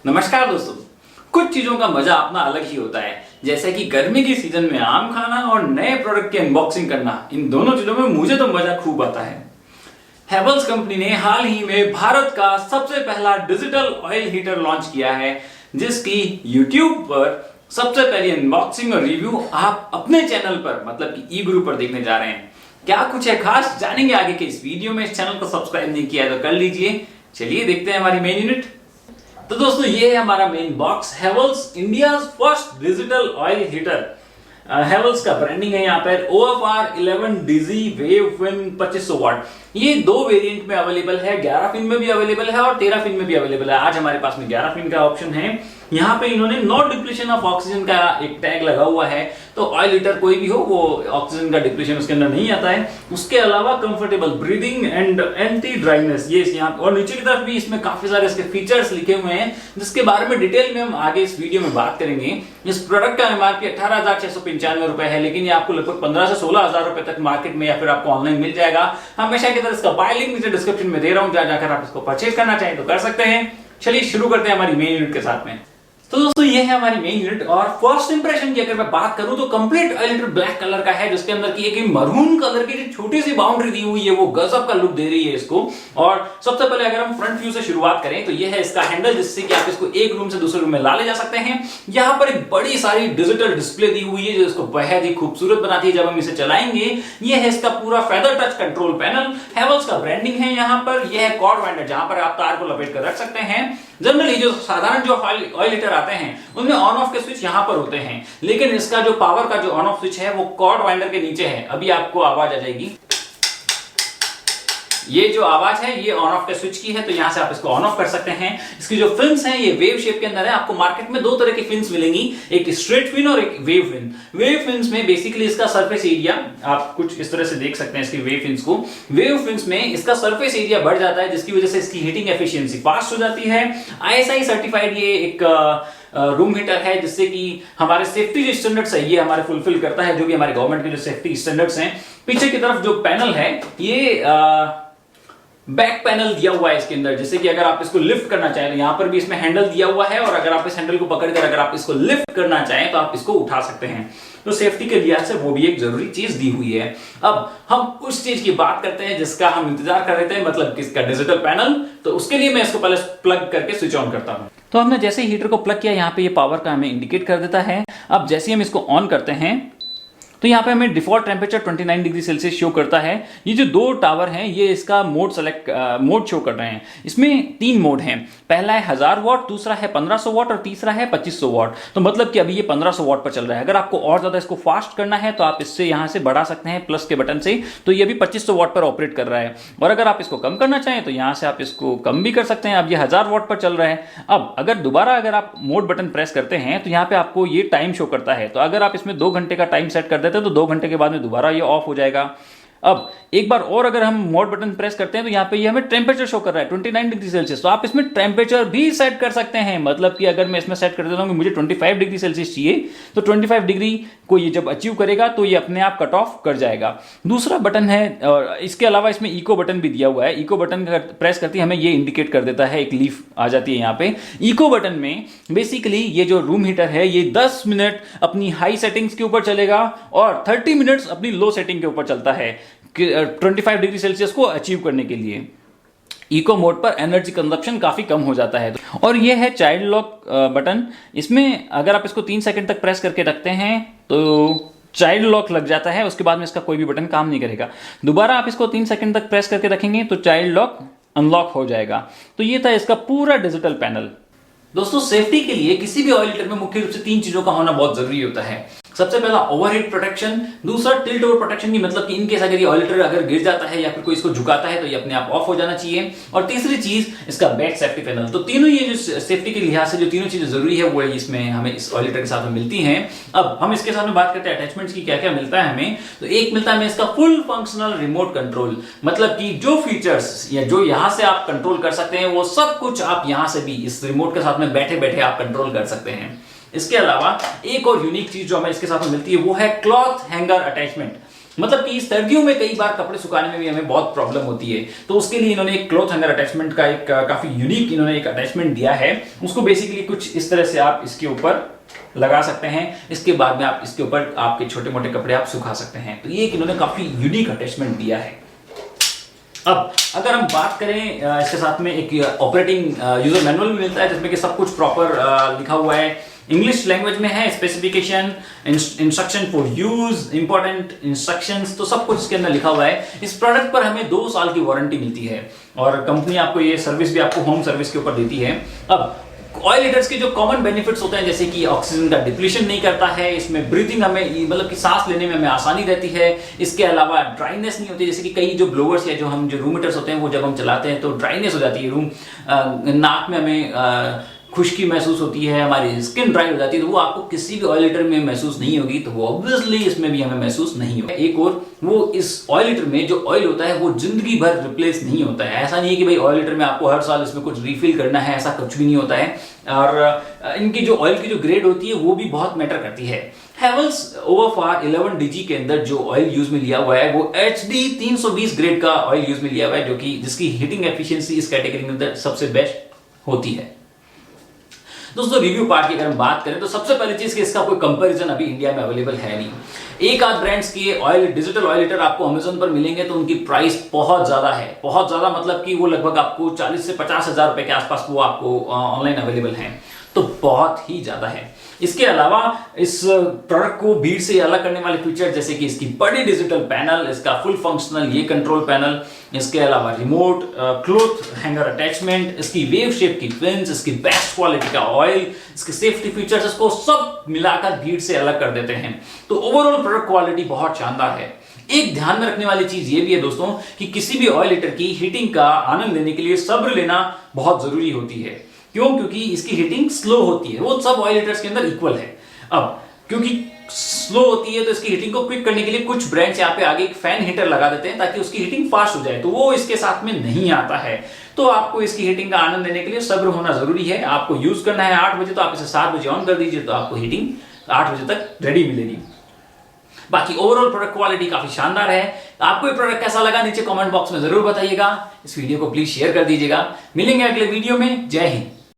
नमस्कार दोस्तों। कुछ चीजों का मजा अपना अलग ही होता है, जैसे कि गर्मी की सीजन में आम खाना और नए प्रोडक्ट की अनबॉक्सिंग करना। इन दोनों चीजों में मुझे तो मजा खूब आता है। हेवल्स कंपनी ने हाल ही में भारत का सबसे पहला डिजिटल ऑयल हीटर लॉन्च किया है, जिसकी YouTube पर सबसे पहली अनबॉक्सिंग और रिव्यू आप अपने चैनल पर मतलब कि ई गुरु पर देखने जा रहे हैं। क्या कुछ है खास, जानेंगे आगे के इस वीडियो में। इस चैनल को सब्सक्राइब नहीं किया है तो कर लीजिए। चलिए देखते हैं हमारी मेन यूनिट। तो दोस्तों ये है हमारा main box, Havells India first digital oil heater. Havells का ब्रांडिंग है यहाँ पर OFR 11 DZ वेव फिन 2500 वाट। ये दो वेरिएंट में अवेलेबल है, 11 पिन में भी अवेलेबल है और 13 पिन में भी अवेलेबल है। आज हमारे पास में 11 पिन का ऑप्शन है। यहाँ पे इन्होंने नो डिप्लीशन ऑफ ऑक्सीजन का एक टैग लगा हुआ है, तो ऑयल हीटर कोई भी हो वो ऑक्सीजन का डिप्लीशन उसके अंदर नहीं आता है। उसके अलावा comfortable breathing and anti dryness, ये यहाँ और नीचे की तरफ भी इसमें काफी सारे इसके फीचर्स लिखे हुए हैं, जिसके बारे में डिटेल में हम आगे इस वीडियो में बात करेंगे। इस प्रोडक्ट का MRP 18,695 रुपए है, लेकिन ये आपको लगभग 15 से 16,000 रुपए तक मार्केट में या फिर आपको ऑनलाइन मिल जाएगा। हमेशा की तरह इसका बाय लिंक नीचे डिस्क्रिप्शन में दे रहा हूं, जहां जाकर आप इसको परचेज करना चाहें तो कर सकते हैं। चलिए शुरू करते हैं हमारी मेन यूनिट के साथ में। तो दोस्तों ये है हमारी मेन यूनिट और फर्स्ट इंप्रेशन की अगर मैं बात करूं तो complete oil heater black colour का है, जिसके अंदर की एक मरून कलर की जो छोटी सी बाउंड्री दी हुई है वो गजब का लुक दे रही है इसको। और सबसे पहले अगर हम फ्रंट व्यू से शुरुआत करें तो ये है इसका हैंडल, जिससे कि आप इसको एक रूम से दूसरे रूम में ला ले जा सकते हैं। यहाँ पर एक बड़ी सारी डिजिटल डिस्प्ले दी हुई है जो इसको बेहद ही खूबसूरत बनाती है जब हम इसे चलाएंगे। ये है इसका पूरा feather touch control panel, Havells का ब्रांडिंग है यहाँ पर। यह है कॉर्ड वाइंडर, जहां पर आप तार को लपेट कर रख सकते हैं। जनरली जो साधारण जो ऑयल हीटर आते हैं उनमें ऑन ऑफ के स्विच यहां पर होते हैं, लेकिन इसका जो पावर का जो ऑन ऑफ स्विच है वो कॉर्ड वाइंडर के नीचे है। अभी आपको आवाज आ जाएगी, ये जो आवाज है ये ऑन ऑफ के स्विच की है, तो यहां से आप इसको ऑन ऑफ कर सकते हैं। इसकी जो फिन्स हैं ये वेव शेप के अंदर है। आपको मार्केट में दो तरह की फिन्स मिलेंगी, एक स्ट्रेट फिन और एक वेव फिन। वेव फिन्स में बेसिकली इसका सरफेस एरिया आप कुछ इस तरह से देख सकते हैं। इसकी वेव फिन्स को, वेव फिन्स में इसका सरफेस एरिया बढ़ जाता है, जिसकी वजह से इसकी हीटिंग एफिशिएंसी फास्ट हो जाती है। ISI सर्टिफाइड ये एक रूम हीटर है, जिससे कि हमारे सेफ्टी जो स्टैंडर्ड्स है ये हमारे फुलफिल करता है, जो भी हमारे गवर्नमेंट के जो सेफ्टी स्टैंडर्ड्स हैं। पीछे की तरफ जो पैनल है ये बैक पैनल दिया हुआ है इसके अंदर, जैसे कि अगर आप इसको लिफ्ट करना चाहें तो यहां पर भी इसमें हैंडल दिया हुआ है, और अगर आप इस हैंडल को पकड़कर अगर आप इसको लिफ्ट करना चाहें तो आप इसको उठा सकते हैं। तो सेफ्टी के लिहाज से वो भी एक जरूरी चीज दी हुई है। अब हम उस चीज की बात करते हैं जिसका हम इंतजार कर रहे थे, मतलब किसका, डिजिटल पैनल। तो उसके लिए मैं इसको पहले प्लग करके स्विच ऑन करता हूं। तो हमने जैसे ही हीटर को प्लग किया, यहाँ पे ये पावर का हमें इंडिकेट कर देता है। अब जैसे ही हम इसको ऑन करते हैं तो यहाँ पे हमें default temperature 29 degree Celsius show करता है। ये जो दो टावर हैं ये इसका मोड मोड शो कर रहे हैं। इसमें 3 मोड हैं, पहला है 1000 वाट, दूसरा है 1500 वाट और तीसरा है 2500 वाट। तो मतलब कि अभी ये 1500 वाट पर चल रहा है। अगर आपको और ज्यादा इसको फास्ट करना है तो आप इससे यहाँ से बढ़ा सकते हैं प्लस के बटन से, तो ये अभी 2500 वाट पर ऑपरेट कर रहा है। और अगर आप इसको कम करना चाहें तो यहाँ से आप इसको कम भी कर सकते हैं। अब ये 1000 वाट पर चल रहा है। अब अगर दोबारा अगर आप मोड बटन प्रेस करते हैं तो यहाँ पे आपको ये टाइम शो करता है। तो अगर आप इसमें 2 घंटे का टाइम सेट कर देते हैं तो 2 घंटे के बाद में दोबारा ये ऑफ हो जाएगा। अब एक बार और अगर हम मोड बटन प्रेस करते हैं तो यहाँ पे ये हमें टेम्परेचर शो कर रहा है 29 डिग्री सेल्सियस। तो आप इसमें टेम्परेचर भी सेट कर सकते हैं, मतलब कि अगर मैं इसमें सेट कर देता हूँ कि मुझे 25 डिग्री सेल्सियस चाहिए, तो 25 डिग्री को ये जब अचीव करेगा तो ये अपने आप कट ऑफ कर जाएगा। दूसरा बटन है, और इसके अलावा इसमें इको बटन भी दिया हुआ है। इको बटन प्रेस करते ही हमें ये इंडिकेट कर देता है, एक लीफ आ जाती है यहाँ पे। इको बटन में बेसिकली ये जो रूम हीटर है ये 10 मिनट अपनी हाई सेटिंग्स के ऊपर चलेगा और 30 मिनट्स अपनी लो सेटिंग के ऊपर चलता है 25 डिग्री सेल्सियस को अचीव करने के लिए। इको मोड पर एनर्जी कंजप्शन काफी कम हो जाता है। और ये है चाइल्ड लॉक बटन। इसमें अगर आप इसको 3 सेकंड तक प्रेस करके रखते हैं तो चाइल्ड लॉक लग जाता है, उसके बाद में इसका कोई भी बटन काम नहीं करेगा। दोबारा आप इसको 3 सेकंड तक प्रेस करके रखेंगे तो चाइल्ड लॉक अनलॉक हो जाएगा। तो ये था इसका पूरा डिजिटल पैनल। दोस्तों सेफ्टी के लिए किसी भी ऑयल हीटर में मुख्य रूप से 3 चीजों का होना बहुत जरूरी होता है। सबसे पहला ओवरहीट प्रोटेक्शन, दूसरा टिल्ट ओवर प्रोटेक्शन की मतलब कि इनकेस अगर ये ऑयल हीटर अगर गिर जाता है या फिर कोई इसको झुकाता है तो ये अपने आप ऑफ हो जाना चाहिए। और तीसरी चीज इसका बैक सेफ्टी पैनल। तो तीनों ये जो सेफ्टी के लिहाज से जो तीनों चीजें जरूरी है वो इसमें हमें इस ऑयल हीटर के साथ में मिलती हैं। अब हम इसके साथ में बात करते हैं अटैचमेंट्स की, क्या क्या मिलता है हमें। तो एक मिलता है हमें इसका फुल फंक्शनल रिमोट कंट्रोल, मतलब कि जो फीचर्स या जो यहां से आप कंट्रोल कर सकते हैं वो सब कुछ आप यहां से भी इस रिमोट के साथ में बैठे बैठे आप कंट्रोल कर सकते हैं। इसके अलावा एक और यूनिक चीज जो हमें इसके साथ में मिलती है वो है क्लॉथ हैंगर अटैचमेंट। मतलब कि सर्दियों में कई बार कपड़े सुखाने में भी हमें बहुत प्रॉब्लम होती है, तो उसके लिए इन्होंने एक क्लॉथ हैंगर अटैचमेंट का एक काफी यूनिक इन्होंने एक अटैचमेंट दिया है। उसको बेसिकली कुछ इस तरह से आप इसके ऊपर लगा सकते हैं, इसके बाद में आप इसके ऊपर आपके छोटे मोटे कपड़े आप सुखा सकते हैं। तो ये इन्होंने काफी यूनिक अटैचमेंट दिया है। अब अगर हम बात करें इसके साथ में एक ऑपरेटिंग यूजर मैनुअल भी मिलता है जिसमें कि सब कुछ प्रॉपर लिखा हुआ है, इंग्लिश लैंग्वेज में है, specification, instruction for use, important instructions, तो सब कुछ इसके अंदर लिखा हुआ है। इस प्रोडक्ट पर हमें 2 साल की वारंटी मिलती है और कंपनी आपको ये सर्विस भी आपको होम सर्विस के ऊपर देती है। अब ऑयल हीटर्स के जो कॉमन बेनिफिट्स होते हैं जैसे कि ऑक्सीजन का डिप्लीशन नहीं करता है, इसमें ब्रीथिंग हमें मतलब कि सांस लेने में हमें आसानी रहती है, इसके अलावा ड्राइनेस नहीं होती। जैसे कि कई जो ब्लोअर्स या जो रूम हीटर्स होते हैं वो जब हम चलाते हैं तो ड्राइनेस हो जाती है, रूम नाक में हमें खुश्की महसूस होती है, हमारी स्किन ड्राई हो जाती है, तो वो आपको किसी भी ऑयल हीटर में महसूस नहीं होगी, तो वो ऑब्वियसली इसमें भी हमें महसूस नहीं होगा। एक और वो इस ऑयल हीटर में जो ऑयल होता है वो जिंदगी भर रिप्लेस नहीं होता है। ऐसा नहीं है कि भाई ऑयल हीटर में आपको हर साल इसमें कुछ रिफिल करना है, ऐसा कुछ भी नहीं होता है। और इनकी जो ऑयल की जो ग्रेड होती है वो भी बहुत मैटर करती है। हेवल्स ओवरफार 11DG के अंदर जो ऑयल यूज में लिया हुआ है वो HD 320 ग्रेड का ऑयल यूज में लिया हुआ है, जो कि जिसकी हीटिंग एफिशिएंसी इस कैटेगरी में अंदर सबसे बेस्ट होती है। दोस्तों रिव्यू पार्ट की अगर हम बात करें तो सबसे पहली चीज कि इसका कोई कंपैरिजन अभी इंडिया में अवेलेबल है नहीं। एक आध ब्रांड्स के ऑयल डिजिटल ऑयल हीटर आपको अमेजोन पर मिलेंगे तो उनकी प्राइस बहुत ज्यादा है, बहुत ज्यादा, मतलब कि वो लगभग आपको 40 से 50 हजार रुपए के आसपास वो आपको ऑनलाइन अवेलेबल है, तो बहुत ही ज्यादा है। इसके अलावा इस प्रोडक्ट को भीड़ से अलग करने वाले फीचर जैसे कि इसकी बड़ी डिजिटल पैनल, इसका फुल फंक्शनल ये कंट्रोल पैनल, इसके अलावा रिमोट क्लॉथ हैंगर अटैचमेंट, इसकी वेव शेप की पिन्स, इसकी बेस्ट क्वालिटी का ऑयल, इसके सेफ्टी फीचर्स, इसको सब मिलाकर भीड़ से अलग कर देते हैं। तो ओवरऑल प्रोडक्ट क्वालिटी बहुत शानदार है। एक ध्यान में रखने वाली चीज ये भी है दोस्तों कि किसी भी ऑयल हीटर की हीटिंग का आनंद लेने के लिए सब्र लेना बहुत जरूरी होती है। क्यों? क्योंकि इसकी हीटिंग स्लो होती है, वो सब ऑयल हीटर्स के अंदर इक्वल है। अब क्योंकि स्लो होती है तो इसकी हीटिंग को क्विक करने के लिए कुछ ब्रांड्स यहाँ पे आगे एक फैन हीटर लगा देते हैं ताकि उसकी हीटिंग फास्ट हो जाए, तो वो इसके साथ में नहीं आता है। तो आपको इसकी हीटिंग का आनंद लेने के लिए सब्र होना जरूरी है। आपको यूज करना है 8 बजे, तो आप इसे 7 बजे ऑन कर दीजिए, तो आपको हीटिंग 8 बजे तक रेडी मिलेगी। बाकी ओवरऑल प्रोडक्ट क्वालिटी काफी शानदार है। आपको ये प्रोडक्ट कैसा लगा नीचे कमेंट बॉक्स में जरूर बताइएगा। इस वीडियो को प्लीज शेयर कर दीजिएगा। मिलेंगे अगले वीडियो में। जय हिंद।